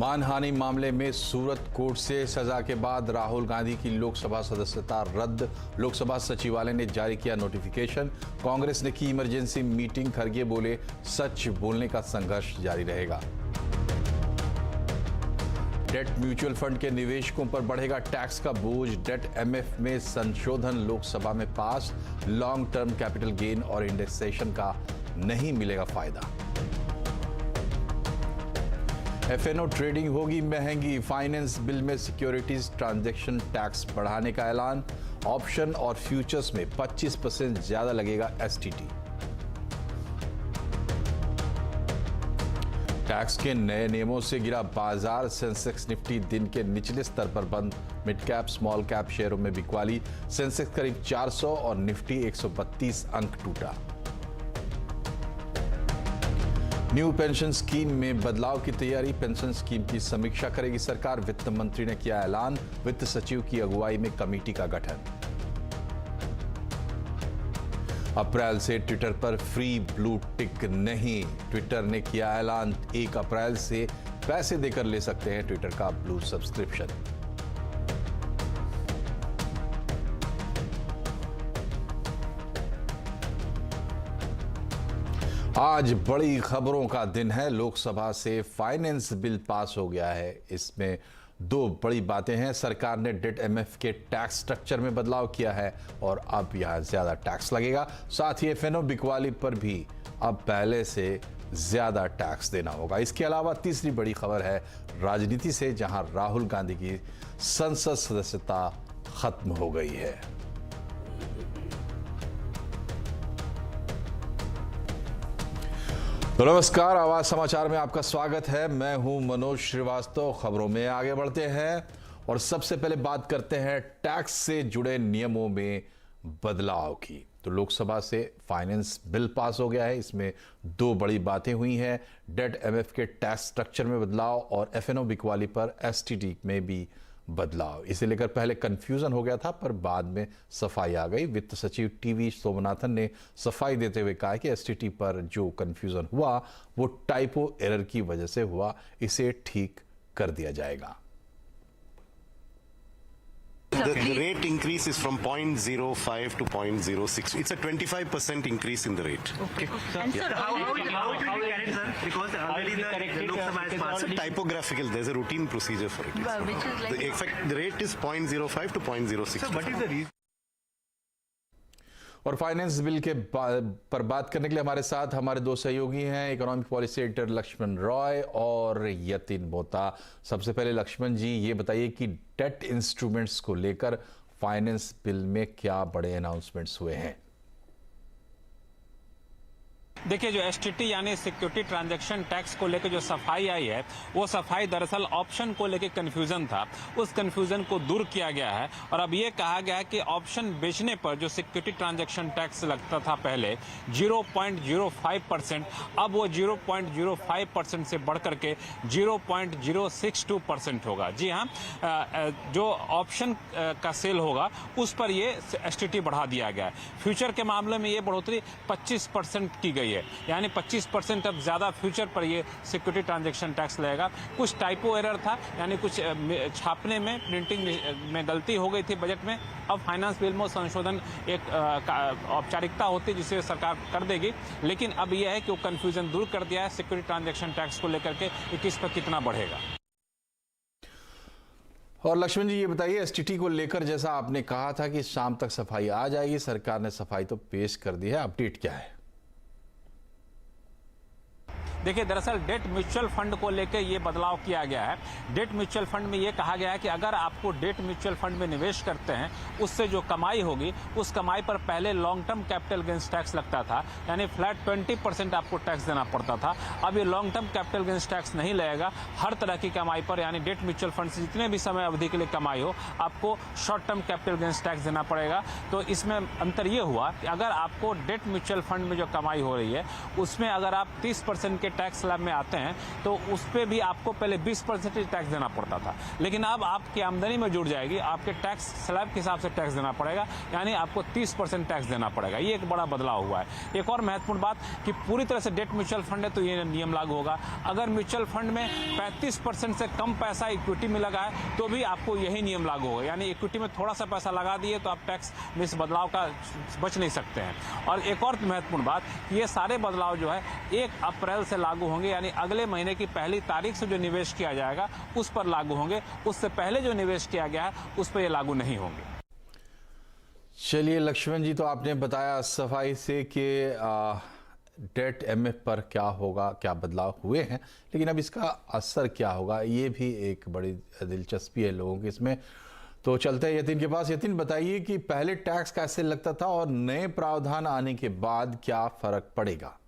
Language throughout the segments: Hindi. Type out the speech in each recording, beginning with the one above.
मानहानि मामले में सूरत कोर्ट से सजा के बाद राहुल गांधी की लोकसभा सदस्यता रद्द। लोकसभा सचिवालय ने जारी किया नोटिफिकेशन। कांग्रेस ने की इमरजेंसी मीटिंग। खरगे बोले सच बोलने का संघर्ष जारी रहेगा। डेट म्यूचुअल फंड के निवेशकों पर बढ़ेगा टैक्स का बोझ। डेट एमएफ में संशोधन लोकसभा में पास। लॉन्ग टर्म कैपिटल गेन और इंडेक्सेशन का नहीं मिलेगा फायदा। एफएनओ ट्रेडिंग होगी महंगी। फाइनेंस बिल में सिक्योरिटीज ट्रांजैक्शन टैक्स बढ़ाने का ऐलान। ऑप्शन और फ्यूचर्स में 25% ज्यादा लगेगा एसटीटी। टैक्स के नए नियमों से गिरा बाजार। सेंसेक्स निफ्टी दिन के निचले स्तर पर बंद। मिड कैप स्मॉल कैप शेयरों में बिकवाली। सेंसेक्स करीब 400 और निफ्टी 132 अंक टूटा। न्यू पेंशन स्कीम में बदलाव की तैयारी। पेंशन स्कीम की समीक्षा करेगी सरकार। वित्त मंत्री ने किया ऐलान। वित्त सचिव की अगुवाई में कमेटी का गठन। अप्रैल से ट्विटर पर फ्री ब्लू टिक नहीं। ट्विटर ने किया ऐलान। 1 अप्रैल से पैसे देकर ले सकते हैं ट्विटर का ब्लू सब्सक्रिप्शन। आज बड़ी खबरों का दिन है। लोकसभा से फाइनेंस बिल पास हो गया है। इसमें 2 बड़ी बातें हैं। सरकार ने डेट एमएफ के टैक्स स्ट्रक्चर में बदलाव किया है और अब यहां ज्यादा टैक्स लगेगा। साथ ही एफएनओ बिकवाली पर भी अब पहले से ज्यादा टैक्स देना होगा। इसके अलावा तीसरी बड़ी खबर है राजनीति से, जहां राहुल गांधी की संसद सदस्यता खत्म हो गई है। तो नमस्कार, आवाज समाचार में आपका स्वागत है। मैं हूं मनोज श्रीवास्तव। खबरों में आगे बढ़ते हैं और सबसे पहले बात करते हैं टैक्स से जुड़े नियमों में बदलाव की। तो लोकसभा से फाइनेंस बिल पास हो गया है। इसमें 2 बड़ी बातें हुई हैं। डेट एमएफ के टैक्स स्ट्रक्चर में बदलाव और एफएनओ बिकवाली पर एसटीटी में भी बदलाव। इसे लेकर पहले कंफ्यूजन हो गया था, पर बाद में सफाई आ गई। वित्त सचिव टीवी सोमनाथन ने सफाई देते हुए कहा कि एसटीटी पर जो कंफ्यूजन हुआ वो टाइपो एरर की वजह से हुआ। इसे ठीक कर दिया जाएगा। The rate increase is from 0.05 to 0.06. It's a 25% increase in the rate. Okay. And sir, how will you correct, sir? Because already the Lok Sabha has passed. It's a typographical. There's a routine procedure for it. Which is like... In fact, the rate is 0.05 to 0.06. So what is the reason? और फाइनेंस बिल के पर बात करने के लिए हमारे साथ हमारे 2 सहयोगी हैं, economic policy editor Lakshman Roy और यतिन मोता। सबसे पहले लक्ष्मण जी, ये बताइए कि डेट इंस्ट्रूमेंट्स को लेकर फाइनेंस बिल में क्या बड़े अनाउंसमेंट्स हुए हैं? देखिए, जो एसटीटी यानी सिक्योरिटी ट्रांजैक्शन टैक्स को लेकर जो सफाई आई है, वो सफाई दरअसल ऑप्शन को लेकर कंफ्यूजन था। उस कंफ्यूजन को दूर किया गया है और अब ये कहा गया है कि ऑप्शन बेचने पर जो सिक्योरिटी ट्रांजैक्शन टैक्स लगता था पहले 0.05%, अब वो 0.05% से बढ़ करके 0.062% होगा। जी हाँ, जो ऑप्शन का सेल होगा उस पर ये एसटीटी बढ़ा दिया गया है। फ्यूचर के मामले में ये बढ़ोतरी 25% की गई है, यानी 25% अब ज्यादा फ्यूचर पर ये सिक्योरिटी ट्रांजैक्शन टैक्स लगेगा। कुछ टाइपो एरर था, यानी कुछ छापने में, प्रिंटिंग में गलती हो गई थी बजट में। अब फाइनेंस बिल में संशोधन एक औपचारिकता होती जिसे सरकार कर देगी, लेकिन अब यह है कि वो कंफ्यूजन दूर कर दिया है सिक्योरिटी ट्रांजैक्शन टैक्स को लेकर के किस पर कितना बढ़ेगा। और लक्ष्मण जी, ये बताइए एसटीटी को लेकर, जैसा आपने कहा था कि शाम तक सफाई आ जाएगी, सरकार ने सफाई तो पेश कर दी है, अपडेट क्या है? देखिए, दरअसल डेट म्यूचुअल फंड को लेकर ये बदलाव किया गया है। डेट म्यूचुअल फंड में ये कहा गया है कि अगर आपको डेट म्यूचुअल फंड में निवेश करते हैं, उससे जो कमाई होगी उस कमाई पर पहले long term capital gains tax लगता था, यानी फ्लैट 20% आपको टैक्स देना पड़ता था। अब ये long term capital gains tax नहीं लगेगा। हर तरह की कमाई पर, यानी डेट म्यूचुअल फंड से जितने भी समय अवधि के लिए कमाई हो, आपको short term capital gains tax देना पड़ेगा। तो इसमें अंतर ये हुआ कि अगर आपको डेट म्यूचुअल फंड में जो कमाई हो रही है उसमें अगर आप 30% के टैक्स स्लैब में आते हैं तो उस पर भी आपको पहले 20% टैक्स देना पड़ता था, लेकिन अब आपकी आमदनी में जुड़ जाएगी, आपके टैक्स स्लैब के हिसाब से टैक्स देना पड़ेगा, यानी आपको 30% टैक्स देना पड़ेगा। ये एक बड़ा बदलाव हुआ है। एक और महत्वपूर्ण बात कि पूरी तरह से डेट म्यूचुअल फंड है तो ये नियम लागू होगा। अगर म्यूचुअल फंड में 35% से कम पैसा इक्विटी में लगा है तो भी आपको यही नियम लागू होगा, यानी इक्विटी में थोड़ा सा पैसा लगा दिए तो आप टैक्स में इस बदलाव का बच नहीं सकते हैं। और एक और महत्वपूर्ण बात, ये सारे बदलाव जो है 1 अप्रैल से लागू होंगे, यानी अगले महीने की पहली तारीख से जो निवेश किया जाएगा उस पर लागू होंगे, उससे पहले जो निवेश किया गया है उस पर ये लागू नहीं होंगे। चलिए लक्ष्मण जी, तो आपने बताया सफाई से कि डेट एमएफ पर क्या होगा, क्या बदलाव हुए हैं, लेकिन अब इसका असर क्या होगा ये भी एक बड़ी दिलचस्पी है लोगों की इसमें। तो चलते हैं यतीन के पास। यतीन, बताइए कि पहले टैक्स कैसे लगता था और नए प्रावधान आने के बाद क्या फर्क पड़ेगा?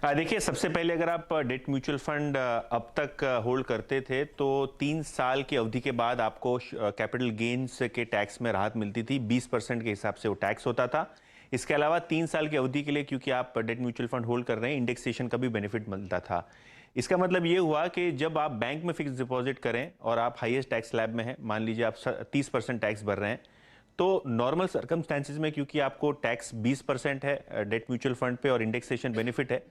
देखिए, सबसे पहले अगर आप डेट म्यूचुअल फंड अब तक होल्ड करते थे तो 3 साल की अवधि के बाद आपको कैपिटल गेन्स के टैक्स में राहत मिलती थी। 20% के हिसाब से वो टैक्स होता था। इसके अलावा 3 साल की अवधि के लिए, क्योंकि आप डेट म्यूचुअल फंड होल्ड कर रहे हैं, इंडेक्सेशन का भी बेनिफिट मिलता था। इसका मतलब ये हुआ कि जब आप बैंक में फिक्स डिपॉजिट करें और आप हाईएस्ट टैक्स स्लैब में हैं, मान लीजिए आप 30% टैक्स भर रहे हैं, तो नॉर्मल सर्कमस्टेंसेज में क्योंकि आपको टैक्स 20% है डेट म्यूचुअल फंड पे और इंडेक्सेशन बेनिफिट है,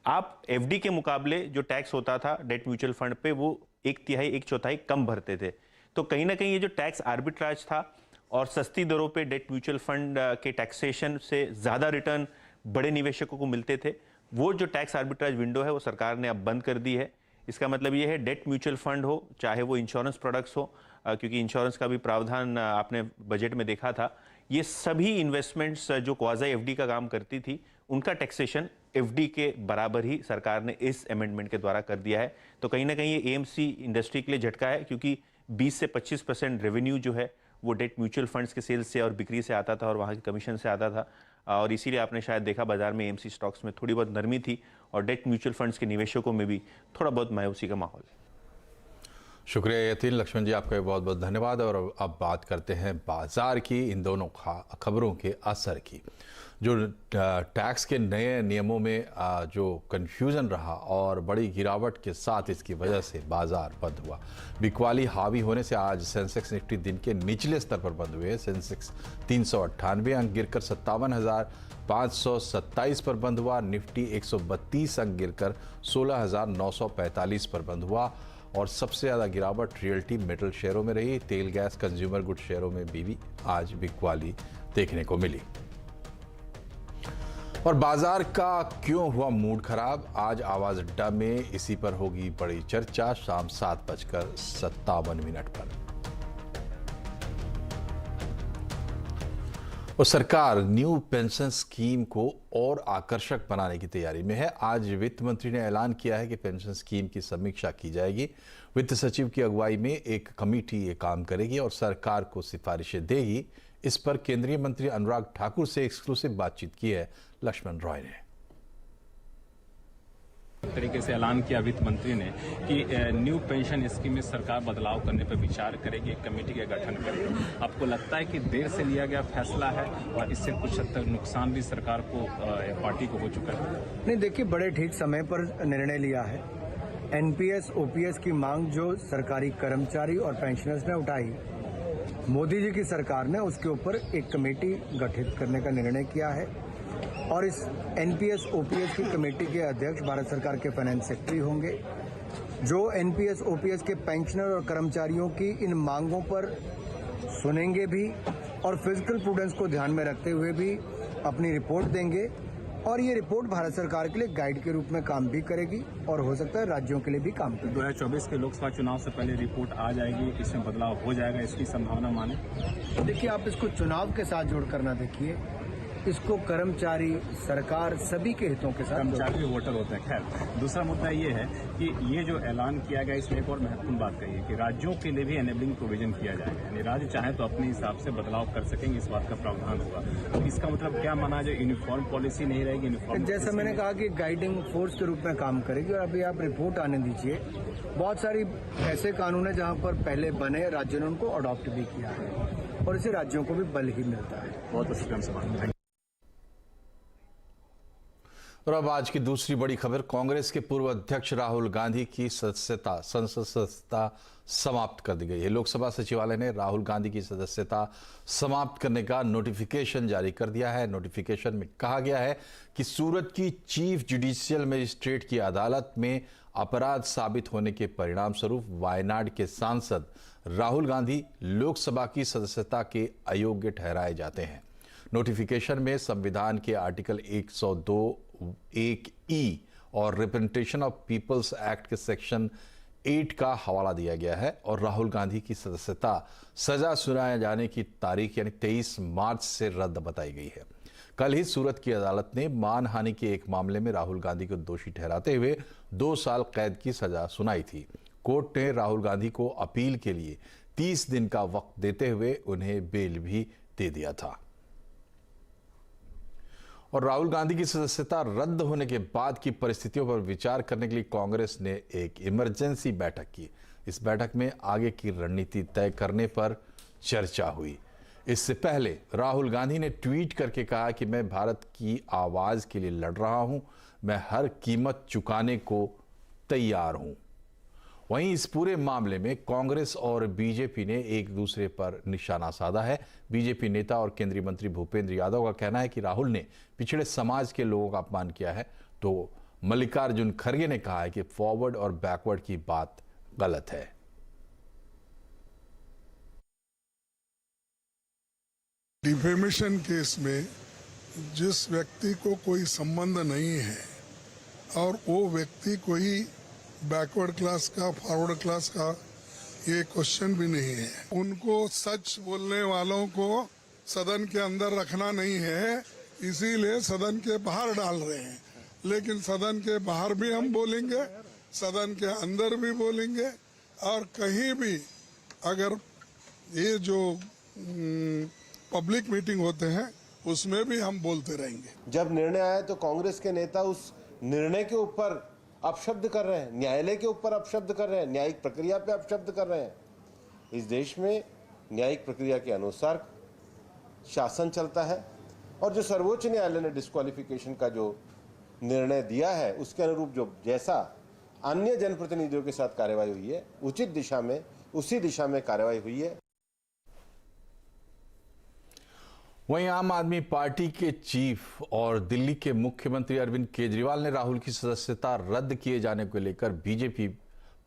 आप एफडी के मुकाबले जो टैक्स होता था डेट म्यूचुअल फंड पे वो 1/3 1/4 कम भरते थे। तो कहीं ना कहीं ये जो टैक्स आर्बिट्राज था और सस्ती दरों पे डेट म्यूचुअल फंड के टैक्सेशन से ज़्यादा रिटर्न बड़े निवेशकों को मिलते थे, वो जो टैक्स आर्बिट्राज विंडो है वो सरकार ने अब बंद कर दी है। इसका मतलब ये है डेट म्यूचुअल फंड हो चाहे वो इंश्योरेंस प्रोडक्ट्स हो, क्योंकि इंश्योरेंस का भी प्रावधान आपने बजट में देखा था, ये सभी इन्वेस्टमेंट्स जो क्वाज़ी एफडी का काम करती थी उनका टैक्सेशन एफडी के बराबर ही सरकार ने इस अमेंडमेंट के द्वारा कर दिया है। तो कहीं ना कहीं ये एएमसी इंडस्ट्री के लिए झटका है, क्योंकि 20 से 25% रेवेन्यू जो है वो डेट म्यूचुअल फंड्स के सेल्स से और बिक्री से आता था और वहाँ की कमीशन से आता था, और इसीलिए आपने शायद देखा बाजार में एएमसी स्टॉक्स में थोड़ी बहुत नरमी थी और डेट म्यूचुअल फंड्स के निवेशकों में भी थोड़ा बहुत मायूसी का माहौल है। शुक्रिया यतीन। लक्ष्मण जी, आपका बहुत बहुत धन्यवाद। और अब बात करते हैं बाजार की, इन दोनों खबरों के असर की। जो टैक्स के नए नियमों में जो कन्फ्यूज़न रहा और बड़ी गिरावट के साथ इसकी वजह से बाजार बंद हुआ। बिकवाली हावी होने से आज सेंसेक्स निफ्टी दिन के निचले स्तर पर बंद हुए। सेंसेक्स 398 अंक गिरकर 57,527 पर बंद हुआ। निफ्टी 132 अंक गिरकर 16,945 पर बंद हुआ। और सबसे ज़्यादा गिरावट रियल्टी मेटल शेयरों में रही। तेल गैस कंज्यूमर गुड शेयरों में भी आज बिकवाली देखने को मिली। और बाजार का क्यों हुआ मूड खराब, आज आवाज अड्डा में इसी पर होगी बड़ी चर्चा शाम 7:57 पर। और सरकार न्यू पेंशन स्कीम को और आकर्षक बनाने की तैयारी में है। आज वित्त मंत्री ने ऐलान किया है कि पेंशन स्कीम की समीक्षा की जाएगी। वित्त सचिव की अगुवाई में एक कमेटी ये काम करेगी और सरकार को सिफारिशें देगी। इस पर केंद्रीय मंत्री अनुराग ठाकुर से एक्सक्लूसिव बातचीत की है लक्ष्मण रॉय ने। तरीके से ऐलान किया वित्त मंत्री ने कि न्यू पेंशन स्कीम में सरकार बदलाव करने पर विचार करेगी, एक कमेटी का गठन करेगी। आपको लगता है कि देर से लिया गया फैसला है और इससे कुछ हद तक नुकसान भी सरकार को, पार्टी को हो चुका है? नहीं, देखिए, बड़े ठीक समय पर निर्णय लिया है। एनपीएस ओपीएस की मांग जो सरकारी कर्मचारी और पेंशनर्स ने उठाई, मोदी जी की सरकार ने उसके ऊपर एक कमेटी गठित करने का निर्णय किया है और इस एनपीएस ओपीएस की कमेटी के अध्यक्ष भारत सरकार के फाइनेंस सेक्रेटरी होंगे, जो एनपीएस ओपीएस के पेंशनर और कर्मचारियों की इन मांगों पर सुनेंगे भी और फिजिकल प्रूडेंस को ध्यान में रखते हुए भी अपनी रिपोर्ट देंगे। और ये रिपोर्ट भारत सरकार के लिए गाइड के रूप में काम भी करेगी और हो सकता है राज्यों के लिए भी काम करेगी। 2024 के लोकसभा चुनाव से पहले रिपोर्ट आ जाएगी, इसमें बदलाव हो जाएगा, इसकी संभावना माने? देखिए, आप इसको चुनाव के साथ जोड़कर ना देखिए, इसको कर्मचारी, सरकार, सभी के हितों के साथ। कर्मचारी भी वोटर होते हैं। खैर, दूसरा मुद्दा ये है कि ये जो ऐलान किया गया, इसमें एक और महत्वपूर्ण बात कही है कि राज्यों के लिए भी एनेबलिंग प्रोविजन किया जाएगा, यानी राज्य चाहे तो अपने हिसाब से बदलाव कर सकेंगे, इस बात का प्रावधान होगा। तो इसका मतलब क्या माना जाए, यूनिफॉर्म पॉलिसी नहीं रहेगी? यूनिफॉर्म जैसा मैंने कहा कि गाइडिंग फोर्स के रूप में काम करेगी। और अभी आप रिपोर्ट आने दीजिए। बहुत सारी ऐसे कानून है जहाँ पर पहले बने, राज्यों ने उनको अडॉप्ट भी किया है और इससे राज्यों को भी बल ही मिलता है। बहुत शुक्रिया। और अब आज की दूसरी बड़ी खबर, कांग्रेस के पूर्व अध्यक्ष राहुल गांधी की संसद सदस्यता समाप्त कर दी गई है। लोकसभा सचिवालय ने राहुल गांधी की सदस्यता समाप्त करने का नोटिफिकेशन जारी कर दिया है। नोटिफिकेशन में कहा गया है कि सूरत की चीफ जुडिशियल मजिस्ट्रेट की अदालत में अपराध साबित होने के परिणाम स्वरूप वायनाड के सांसद राहुल गांधी लोकसभा की सदस्यता के अयोग्य ठहराए जाते हैं। नोटिफिकेशन में संविधान के आर्टिकल 102(1)(e) और रिप्रेजेंटेशन ऑफ पीपल्स एक्ट के सेक्शन 8 का हवाला दिया गया है और राहुल गांधी की सदस्यता सजा सुनाए जाने की तारीख यानी 23 मार्च से रद्द बताई गई है। कल ही सूरत की अदालत ने मानहानि के एक मामले में राहुल गांधी को दोषी ठहराते हुए 2 साल कैद की सजा सुनाई थी। कोर्ट ने राहुल गांधी को अपील के लिए 30 दिन का वक्त देते हुए उन्हें बेल भी दे दिया था। और राहुल गांधी की सदस्यता रद्द होने के बाद की परिस्थितियों पर विचार करने के लिए कांग्रेस ने एक इमरजेंसी बैठक की। इस बैठक में आगे की रणनीति तय करने पर चर्चा हुई। इससे पहले राहुल गांधी ने ट्वीट करके कहा कि मैं भारत की आवाज के लिए लड़ रहा हूं, मैं हर कीमत चुकाने को तैयार हूं। वहीं इस पूरे मामले में कांग्रेस और बीजेपी ने एक दूसरे पर निशाना साधा है। बीजेपी नेता और केंद्रीय मंत्री भूपेंद्र यादव का कहना है कि राहुल ने पिछड़े समाज के लोगों का अपमान किया है, तो मल्लिकार्जुन खड़गे ने कहा है कि फॉरवर्ड और बैकवर्ड की बात गलत है। डिफेमेशन केस में जिस व्यक्ति को कोई संबंध नहीं है और वो व्यक्ति कोई बैकवर्ड क्लास का, फॉरवर्ड क्लास का, ये क्वेश्चन भी नहीं है। उनको सच बोलने वालों को सदन के अंदर रखना नहीं है, इसीलिए सदन के बाहर डाल रहे हैं। लेकिन सदन के बाहर भी हम बोलेंगे, सदन के अंदर भी बोलेंगे और कहीं भी अगर ये जो पब्लिक मीटिंग होते हैं उसमें भी हम बोलते रहेंगे। जब निर्णय आया तो कांग्रेस के नेता उस निर्णय के ऊपर अपशब्द कर रहे हैं, न्यायालय के ऊपर अपशब्द कर रहे हैं, न्यायिक प्रक्रिया पे अपशब्द कर रहे हैं। इस देश में न्यायिक प्रक्रिया के अनुसार शासन चलता है और जो सर्वोच्च न्यायालय ने डिस्क्वालिफिकेशन का जो निर्णय दिया है उसके अनुरूप जो जैसा अन्य जनप्रतिनिधियों के साथ कार्यवाही हुई है, उचित दिशा में उसी दिशा में कार्यवाही हुई है। वहीं आम आदमी पार्टी के चीफ और दिल्ली के मुख्यमंत्री अरविंद केजरीवाल ने राहुल की सदस्यता रद्द किए जाने को लेकर बीजेपी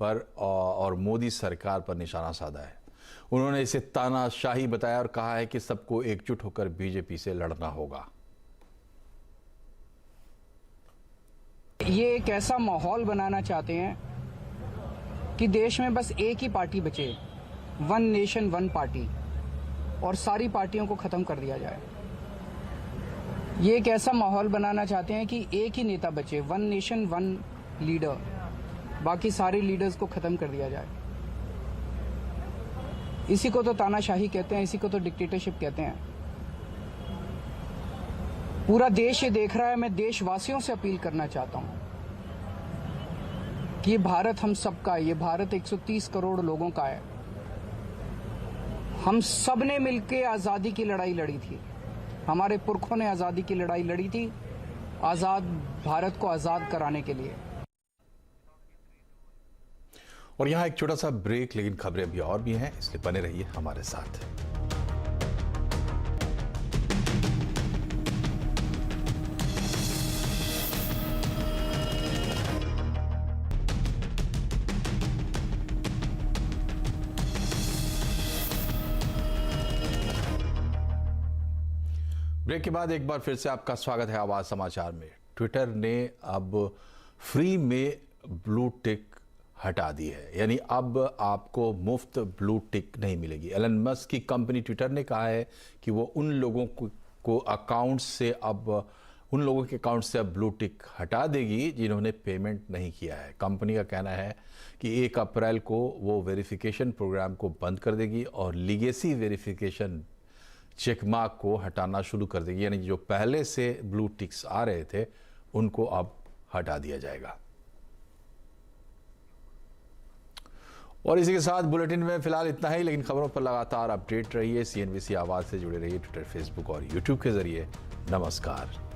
पर और मोदी सरकार पर निशाना साधा है। उन्होंने इसे तानाशाही बताया और कहा है कि सबको एकजुट होकर बीजेपी से लड़ना होगा। ये एक ऐसा माहौल बनाना चाहते हैं कि देश में बस एक ही पार्टी बचे, वन नेशन वन पार्टी, और सारी पार्टियों को खत्म कर दिया जाए। ये एक ऐसा माहौल बनाना चाहते हैं कि एक ही नेता बचे, वन नेशन वन लीडर, बाकी सारे लीडर्स को खत्म कर दिया जाए। इसी को तो तानाशाही कहते हैं, इसी को तो डिक्टेटरशिप कहते हैं। पूरा देश ये देख रहा है। मैं देशवासियों से अपील करना चाहता हूं कि ये भारत हम सबका है, ये भारत 130 करोड़ लोगों का है। हम सब ने मिलकर आज़ादी की लड़ाई लड़ी थी, हमारे पुरखों ने आज़ादी की लड़ाई लड़ी थी, आज़ाद भारत को आज़ाद कराने के लिए। और यहाँ एक छोटा सा ब्रेक, लेकिन खबरें अभी और भी हैं, इसलिए बने रहिए हमारे साथ। ब्रेक के बाद एक बार फिर से आपका स्वागत है आवाज समाचार में। ट्विटर ने अब फ्री में ब्लू टिक हटा दी है, यानी अब आपको मुफ्त ब्लू टिक नहीं मिलेगी। एलन मस्क की कंपनी ट्विटर ने कहा है कि वो उन लोगों के अकाउंट से अब ब्लू टिक हटा देगी जिन्होंने पेमेंट नहीं किया है। कंपनी का कहना है कि 1 अप्रैल को वो वेरिफिकेशन प्रोग्राम को बंद कर देगी और लीगेसी वेरिफिकेशन चेकमार्क को हटाना शुरू कर देगी, यानी जो पहले से ब्लू टिक्स आ रहे थे उनको अब हटा दिया जाएगा। और इसी के साथ बुलेटिन में फिलहाल इतना ही, लेकिन खबरों पर लगातार अपडेट रहिए। CNBC आवाज से जुड़े रहिए ट्विटर, फेसबुक और यूट्यूब के जरिए। नमस्कार।